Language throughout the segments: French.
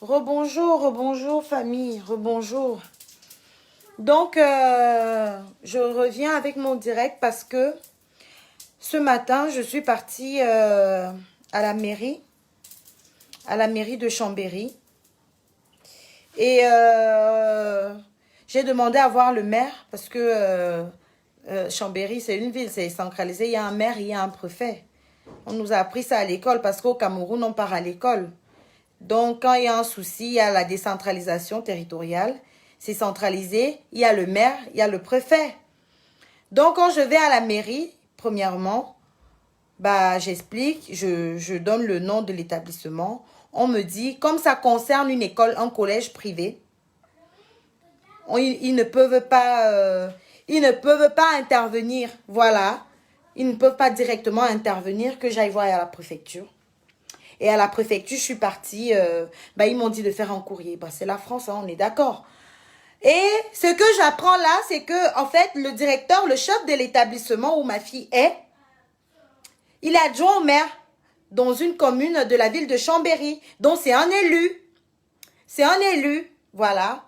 Rebonjour, rebonjour famille, rebonjour. Donc, je reviens avec mon direct parce que ce matin, je suis partie à la mairie de Chambéry. Et j'ai demandé à voir le maire parce que Chambéry, c'est une ville, c'est centralisé. Il y a un maire, il y a un préfet. On nous a appris ça à l'école parce qu'au Cameroun, on part à l'école. Donc, quand il y a un souci, il y a la décentralisation territoriale. C'est centralisé. Il y a le maire, il y a le préfet. Donc, quand je vais à la mairie, premièrement, j'explique, je donne le nom de l'établissement. On me dit, comme ça concerne une école, un collège privé, ils ne peuvent pas intervenir. Voilà. Ils ne peuvent pas directement intervenir, que j'aille voir à la préfecture. Et à la préfecture, je suis partie, ils m'ont dit de faire un courrier. C'est la France, hein, on est d'accord. Et ce que j'apprends là, c'est que, en fait, le directeur, le chef de l'établissement où ma fille est, il est adjoint au maire dans une commune de la ville de Chambéry. Donc, c'est un élu. C'est un élu, voilà.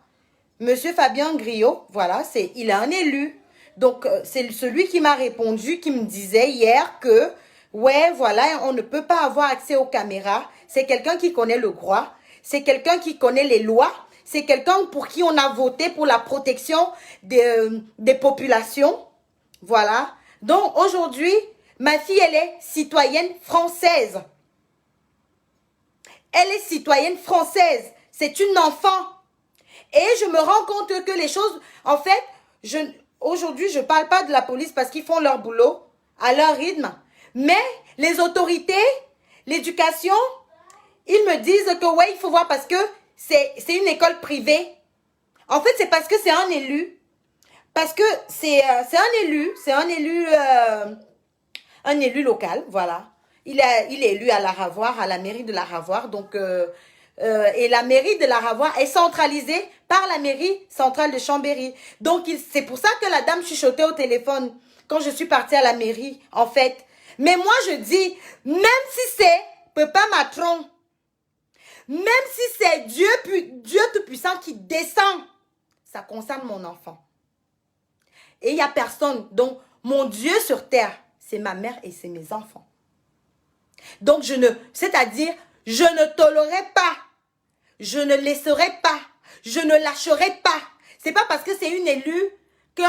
Monsieur Fabien Griot, voilà, il est un élu. Donc, c'est celui qui m'a répondu, qui me disait hier que, ouais, voilà, on ne peut pas avoir accès aux caméras. C'est quelqu'un qui connaît le droit. C'est quelqu'un qui connaît les lois. C'est quelqu'un pour qui on a voté pour la protection des populations. Voilà. Donc, aujourd'hui, ma fille, elle est citoyenne française. Elle est citoyenne française. C'est une enfant. Et je me rends compte que les choses, en fait, aujourd'hui, je ne parle pas de la police parce qu'ils font leur boulot à leur rythme. Mais les autorités, l'éducation, ils me disent que ouais, il faut voir parce que c'est une école privée. En fait, c'est parce que c'est un élu. Parce que c'est un élu local, voilà. Il est élu à la Ravoire, à la mairie de la Ravoire. Donc, et la mairie de la Ravoire est centralisée par la mairie centrale de Chambéry. Donc, c'est pour ça que la dame chuchotait au téléphone quand je suis partie à la mairie, en fait. Mais moi, je dis, même si c'est Papa Matron, même si c'est Dieu Tout-Puissant qui descend, ça concerne mon enfant. Et il n'y a personne. Donc, mon Dieu sur terre, c'est ma mère et c'est mes enfants. Donc, c'est-à-dire, je ne tolérerai pas. Je ne laisserai pas. Je ne lâcherai pas. C'est pas parce que c'est une élue que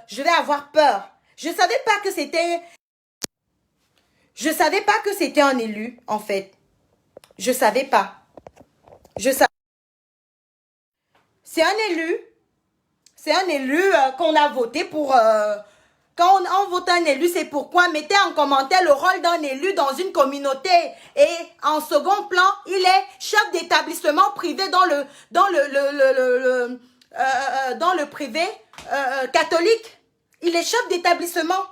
je vais avoir peur. Je savais pas que c'était un élu, en fait. Je savais pas. C'est un élu. C'est un élu qu'on a voté pour... quand on vote un élu, c'est pourquoi mettez en commentaire le rôle d'un élu dans une communauté. Et en second plan, il est chef d'établissement privé dans le privé catholique. Il est chef d'établissement.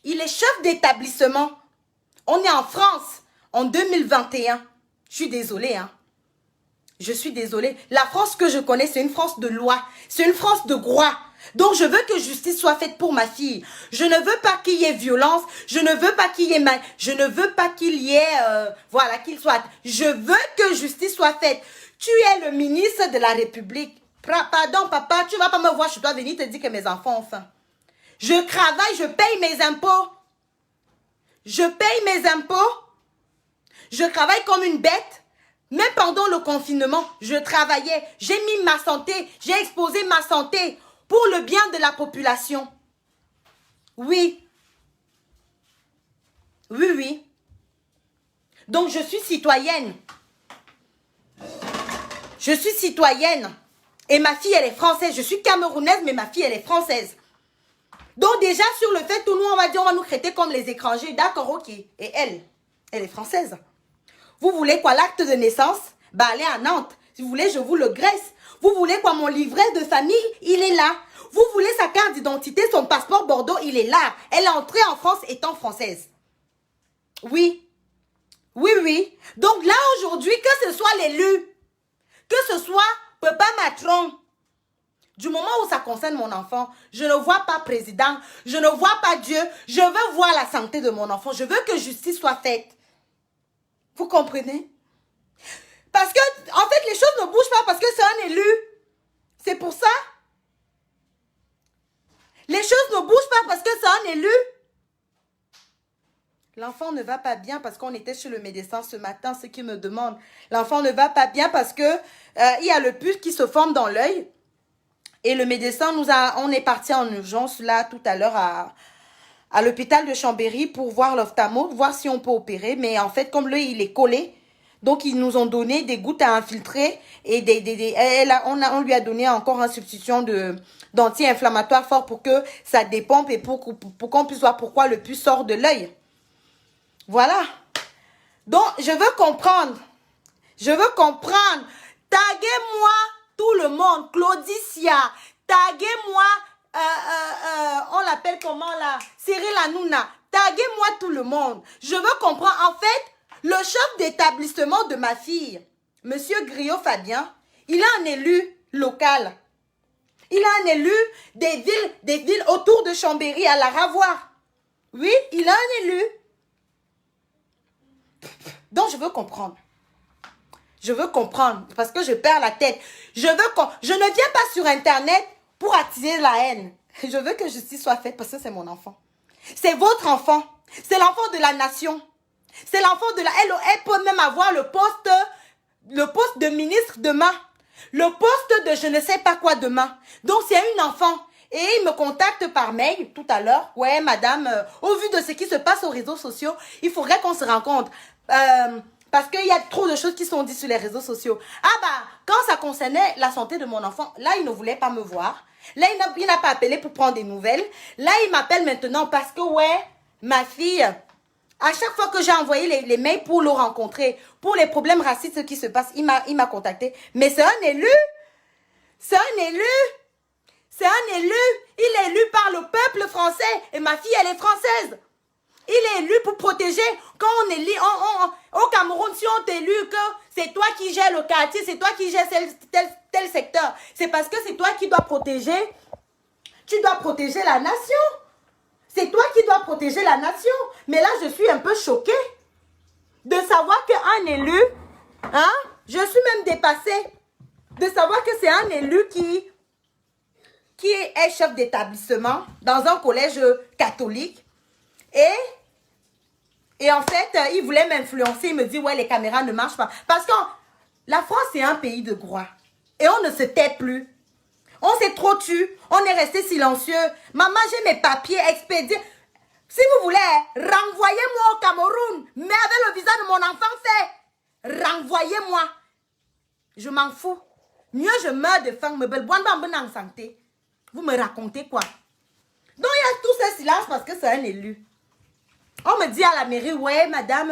Il est chef d'établissement. On est en France en 2021. Je suis désolée, hein. Je suis désolée. La France que je connais, c'est une France de loi. C'est une France de droit. Donc, je veux que justice soit faite pour ma fille. Je ne veux pas qu'il y ait violence. Je ne veux pas qu'il y ait mal. Je ne veux pas qu'il y ait... qu'il soit... Je veux que justice soit faite. Tu es le ministre de la République. Pardon, papa, tu ne vas pas me voir. Je dois venir te dire que mes enfants ont faim. Je travaille, je paye mes impôts. Je paye mes impôts. Je travaille comme une bête. Même pendant le confinement, je travaillais. J'ai mis ma santé, j'ai exposé ma santé pour le bien de la population. Oui. Oui, oui. Donc, je suis citoyenne. Je suis citoyenne. Et ma fille, elle est française. Je suis camerounaise, mais ma fille, elle est française. Donc, déjà, sur le fait, tout nous, on va dire, on va nous traiter comme les étrangers. D'accord, ok. Et elle est française. Vous voulez quoi, l'acte de naissance? Allez à Nantes. Si vous voulez, je vous le graisse. Vous voulez quoi, mon livret de famille? Il est là. Vous voulez sa carte d'identité, son passeport Bordeaux? Il est là. Elle est entrée en France étant française. Oui. Oui, oui. Donc là, aujourd'hui, que ce soit l'élu, que ce soit Papa Matron, du moment où ça concerne mon enfant, je ne vois pas président, je ne vois pas Dieu, je veux voir la santé de mon enfant. Je veux que justice soit faite. Vous comprenez? Parce que, en fait, les choses ne bougent pas parce que c'est un élu. C'est pour ça. Les choses ne bougent pas parce que c'est un élu. L'enfant ne va pas bien parce qu'on était chez le médecin ce matin, ce qui me demande. L'enfant ne va pas bien parce que il y a le pus qui se forme dans l'œil. Et le médecin on est parti en urgence là tout à l'heure à l'hôpital de Chambéry pour voir l'ophtalmo, voir si on peut opérer. Mais en fait, comme l'œil il est collé, donc ils nous ont donné des gouttes à infiltrer et on lui a donné encore une substitution d'anti-inflammatoire fort pour que ça dépompe et pour qu'on puisse voir pourquoi le pus sort de l'œil. Voilà. Donc, je veux comprendre. Je veux comprendre. Taguez-moi tout le monde. Claudicia. Taguez-moi, on l'appelle comment là? Cyril Hanouna. Taguez-moi tout le monde. Je veux comprendre. En fait, le chef d'établissement de ma fille, Monsieur Griot Fabien, il a un élu local. Il a un élu des villes autour de Chambéry à la Ravoire. Oui, il a un élu. Donc, je veux comprendre. Je veux comprendre parce que je perds la tête. Je ne viens pas sur Internet pour attiser la haine. Je veux que justice soit faite parce que c'est mon enfant. C'est votre enfant. C'est l'enfant de la nation. C'est l'enfant de la... Elle peut même avoir le poste de ministre demain. Le poste de je ne sais pas quoi demain. Donc, c'est une enfant. Et il me contacte par mail tout à l'heure. Ouais, madame, au vu de ce qui se passe aux réseaux sociaux, il faudrait qu'on se rencontre. Parce qu'il y a trop de choses qui sont dites sur les réseaux sociaux. Ah bah, quand ça concernait la santé de mon enfant, là, il ne voulait pas me voir. Là, il n'a pas appelé pour prendre des nouvelles. Là, il m'appelle maintenant parce que, ouais, ma fille, à chaque fois que j'ai envoyé les mails pour le rencontrer, pour les problèmes racistes qui se passent, il m'a contacté. Mais c'est un élu. C'est un élu. C'est un élu. Il est élu par le peuple français. Et ma fille, elle est française. Il est élu pour protéger. Quand on est élu, au Cameroun, si on t'élu que c'est toi qui gères le quartier, c'est toi qui gères tel secteur, c'est parce que c'est toi qui dois protéger. Tu dois protéger la nation. C'est toi qui dois protéger la nation. Mais là, je suis un peu choquée de savoir qu'un élu, hein, je suis même dépassée de savoir que c'est un élu qui est chef d'établissement dans un collège catholique. Et en fait, il voulait m'influencer. Il me dit, ouais, les caméras ne marchent pas. Parce que la France, c'est un pays de droit. Et on ne se tait plus. On s'est trop tu. On est resté silencieux. Maman, j'ai mes papiers expédiés. Si vous voulez, renvoyez-moi au Cameroun. Mais avec le visa de mon enfant fait. Renvoyez-moi. Je m'en fous. Mieux je meurs de faim. En santé. Vous me racontez quoi? Donc, il y a tout ce silence parce que c'est un élu. On me dit à la mairie, ouais, madame,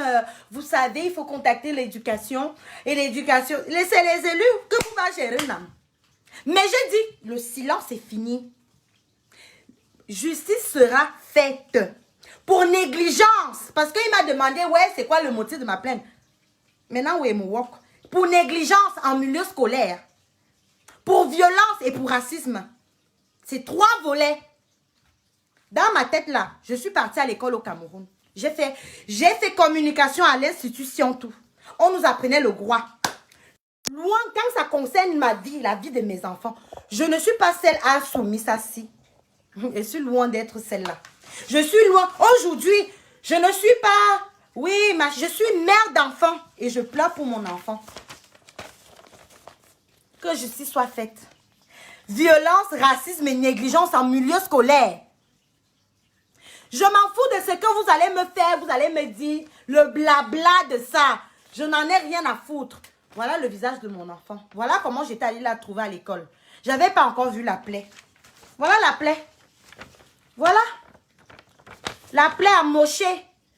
vous savez, il faut contacter l'éducation. Et l'éducation, c'est les élus que vous va gérer, non? Mais j'ai dit, le silence est fini. Justice sera faite. Pour négligence. Parce qu'il m'a demandé, ouais, c'est quoi le motif de ma plainte? Maintenant, ouais, pour négligence en milieu scolaire. Pour violence et pour racisme. C'est 3 volets. Dans ma tête, là, je suis partie à l'école au Cameroun. J'ai fait communication à l'institution, tout. On nous apprenait le droit. Loin, quand ça concerne ma vie, la vie de mes enfants, je ne suis pas celle à soumise assis. Je suis loin d'être celle-là. Je suis loin. Aujourd'hui, je ne suis pas... Oui, je suis mère d'enfant et je pleure pour mon enfant. Que justice soit faite. Violence, racisme et négligence en milieu scolaire. Je m'en fous de ce que vous allez me faire, vous allez me dire, le blabla de ça. Je n'en ai rien à foutre. Voilà le visage de mon enfant. Voilà comment j'étais allée la trouver à l'école. Je n'avais pas encore vu la plaie. Voilà la plaie. Voilà. La plaie a moché.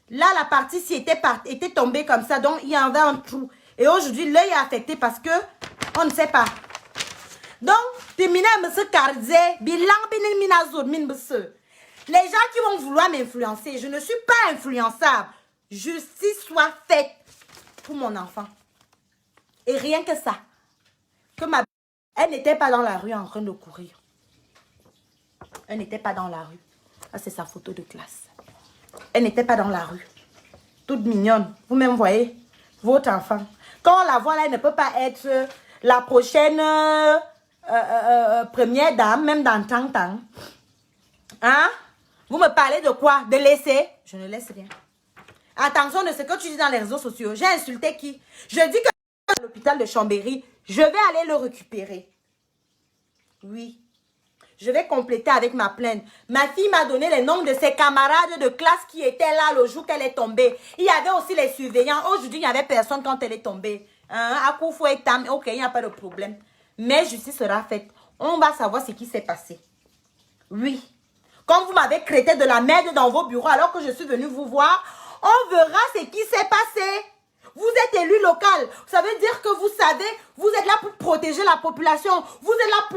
Là, la partie ci était tombée comme ça. Donc, il y avait un trou. Et aujourd'hui, l'œil est affecté parce que on ne sait pas. Donc, les gens qui vont vouloir m'influencer, je ne suis pas influençable. Justice soit faite pour mon enfant. Et rien que ça. Elle n'était pas dans la rue en train de courir. Elle n'était pas dans la rue. Ah, c'est sa photo de classe. Elle n'était pas dans la rue. Toute mignonne. Vous-même voyez votre enfant. Quand on la voit là, elle ne peut pas être la prochaine première dame, même dans 30 ans. Hein? Vous me parlez de quoi? De laisser? Je ne laisse rien. Attention de ce que tu dis dans les réseaux sociaux. J'ai insulté qui? Je dis que à l'hôpital de Chambéry, je vais aller le récupérer. Oui. Je vais compléter avec ma plainte. Ma fille m'a donné les noms de ses camarades de classe qui étaient là le jour qu'elle est tombée. Il y avait aussi les surveillants. Aujourd'hui, il n'y avait personne quand elle est tombée. À Koufou et Tam, ok, il n'y a pas de problème. Mais justice sera faite. On va savoir ce qui s'est passé. Oui. Quand vous m'avez créé de la merde dans vos bureaux alors que je suis venue vous voir, on verra ce qui s'est passé. Vous êtes élu local. Ça veut dire que vous savez, vous êtes là pour protéger la population. Vous êtes là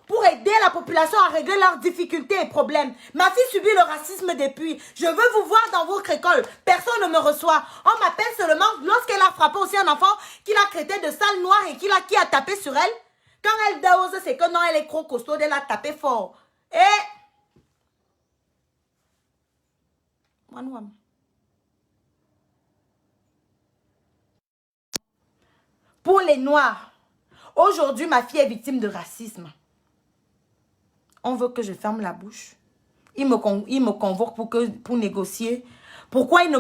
pour aider la population à régler leurs difficultés et problèmes. Ma fille subit le racisme depuis. Je veux vous voir dans votre école. Personne ne me reçoit. On m'appelle seulement lorsqu'elle a frappé aussi un enfant qui l'a traité de sale noire et qui a tapé sur elle. Quand elle dose, c'est que non, elle est trop costaud, elle a tapé fort. Et... Pour les Noirs, aujourd'hui, ma fille est victime de racisme. On veut que je ferme la bouche. Ils me convoquent pour négocier. Pourquoi ils ne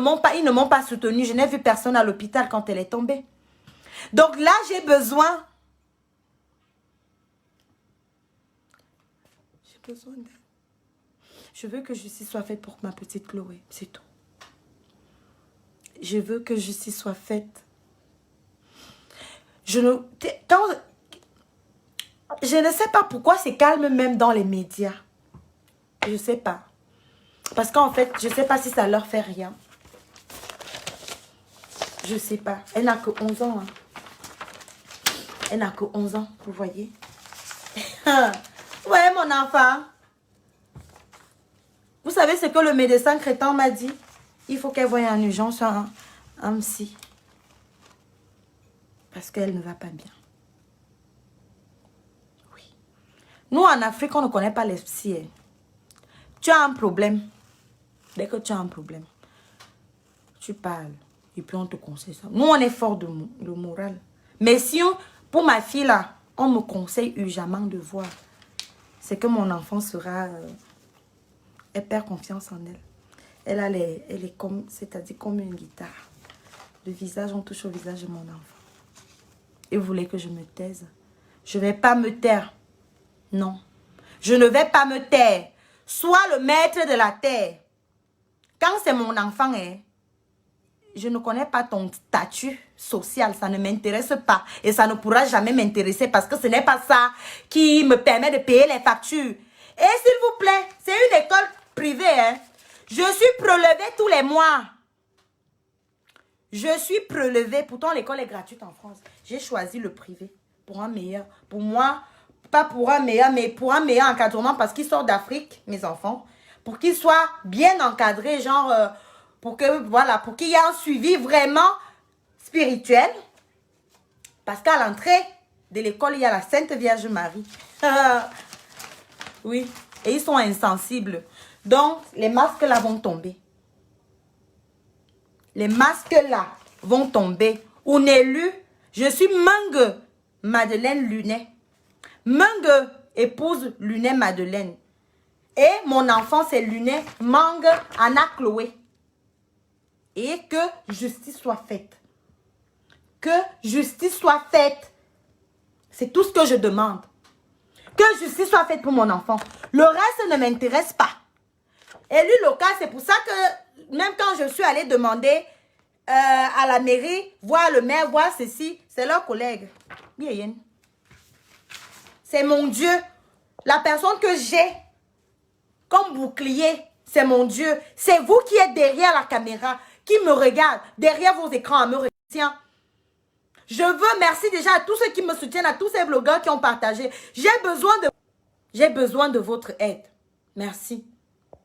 m'ont pas soutenue? Je n'ai vu personne à l'hôpital quand elle est tombée. Donc là, j'ai besoin. J'ai besoin d'aide. Je veux que justice soit faite pour ma petite Chloé. C'est tout. Je veux que justice soit faite. Je ne sais pas pourquoi c'est calme même dans les médias. Je ne sais pas. Parce qu'en fait, je ne sais pas si ça leur fait rien. Je ne sais pas. Elle n'a que 11 ans. Hein. Elle n'a que 11 ans, vous voyez. Ouais, mon enfant. Vous savez ce que le médecin crétin m'a dit? Il faut qu'elle voie en urgence un psy. Parce qu'elle ne va pas bien. Oui. Nous, en Afrique, on ne connaît pas les psys. Hein. Tu as un problème. Dès que tu as un problème, tu parles. Et puis, on te conseille ça. Nous, on est fort de moral. Mais si, pour ma fille, là, on me conseille urgemment de voir. C'est que mon enfant sera... elle perd confiance en elle. Elle est comme... C'est-à-dire comme une guitare. Le visage, on touche au visage de mon enfant. Et vous voulez que je me taise? Je ne vais pas me taire. Non. Je ne vais pas me taire. Sois le maître de la terre. Quand c'est mon enfant, hein, je ne connais pas ton statut social. Ça ne m'intéresse pas. Et ça ne pourra jamais m'intéresser parce que ce n'est pas ça qui me permet de payer les factures. Et s'il vous plaît, c'est une école privée. Hein. Je suis prélevée tous les mois. Je suis prélevée. Pourtant, l'école est gratuite en France. J'ai choisi le privé pour un meilleur. Pour moi, pas pour un meilleur, mais pour un meilleur encadrement parce qu'ils sortent d'Afrique, mes enfants. Pour qu'ils soient bien encadrés, genre, pour qu'il y ait un suivi vraiment spirituel. Parce qu'à l'entrée de l'école, il y a la Sainte Vierge Marie. Oui. Et ils sont insensibles. Donc, les masques là vont tomber. Les masques là vont tomber. On est lu. Je suis Mangue Madeleine Lunet. Mangue épouse Lunet Madeleine. Et mon enfant c'est Lunet Mangue Anna Chloé. Et que justice soit faite. Que justice soit faite. C'est tout ce que je demande. Que justice soit faite pour mon enfant. Le reste ne m'intéresse pas. Élu local, c'est pour ça que même quand je suis allée demander à la mairie, voir le maire, voir ceci, c'est leur collègue. Bien. C'est mon Dieu. La personne que j'ai comme bouclier, c'est mon Dieu. C'est vous qui êtes derrière la caméra, qui me regarde, derrière vos écrans, me retient. Je veux merci déjà à tous ceux qui me soutiennent, à tous ces blogueurs qui ont partagé. J'ai besoin de votre aide. Merci.